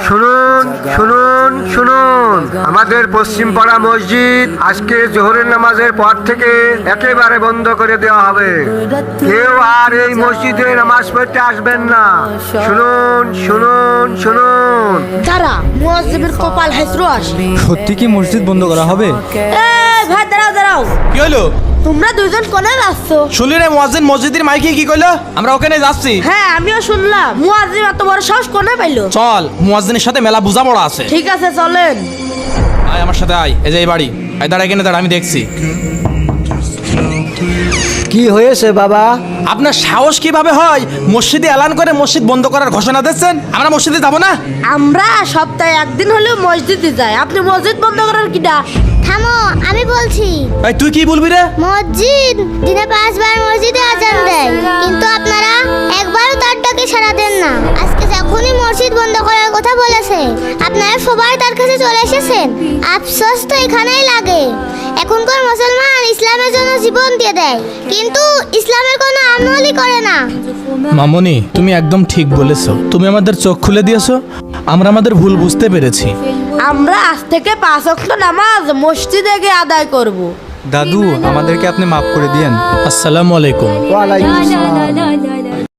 শুনুন শুনুন শুনুন, আমাদের পশ্চিম পাড়া মসজিদ আজকে জোহরের নামাজের পর থেকে একেবারে বন্ধ করে দেওয়া হবে। কেউ আর এই মসজিদে নামাজ পড়তে আসবেন না। শুনুন শুনুন শুনুন। দাঁড়া, মুয়াজ্জিনের কপাল হেসরো আসে। সত্যি কি মসজিদ বন্ধ করা হবে? এই ভাই দাঁড়াও দাঁড়াও, কি হলো? তোমরা দুজন কোনে যাচ্ছ? শুনলি রে মুয়াজ্জিন মসজিদের মাইকে কি কইলো? আমরা ওখানে যাচ্ছি। হ্যাঁ আমিও শুনলাম। মুয়াজ্জিন এত বড় সাহস কোনে পাইলো? চল, মুয়াজ্জিনের সাথে মেলা বোঝাপড়া আছে। ঠিক আছে চলেন। আয় আমার সাথে আয়, এই যে এই বাড়ি। আয় দাঁড়া, এখানে দাঁড়া, আমি দেখছি। কি হয়েছে বাবা? আপনার সাহস কিভাবে হয় মসজিদে এলান করে মসজিদ বন্ধ করার ঘোষণা দিচ্ছেন? আমরা মসজিদে যাব না? আমরা সপ্তাহে একদিন হলেও মসজিদে যাই, আপনি মসজিদ বন্ধ করার কিটা? থামো, আমি বলছি। এই তুই কি বলবি রে? মসজিদ দিনে 5 বার মসজিদে আজান দেয়, কিন্তু আপনারা একবারও তার ডাকে সাড়া দেন না। আজকে যখনই মসজিদ বন্ধ করার কথা বলেছে, আপনারা সবাই তার কাছে চলে এসেছেন। আফসোস তো এখানেই লাগে। এখনকার মুসলমান ইসলামের জন্য জীবন দিয়ে দেয়, কিন্তু ইসলামের কোনো আমলই করে না। মামনি, তুমি একদম ঠিক বলেছো। তুমি আমাদের চোখ খুলে দিয়েছো, আমরা আমাদের ভুল বুঝতে পেরেছি। আমরা আজ থেকে 5 ওয়াক্ত নামাজ মসজিদে গিয়ে আদায় করব। দাদু, আমাদেরকে আপনি মাফ করে দিয়েন। আসসালামু আলাইকুম। ওয়ালাইকুম আসসালাম।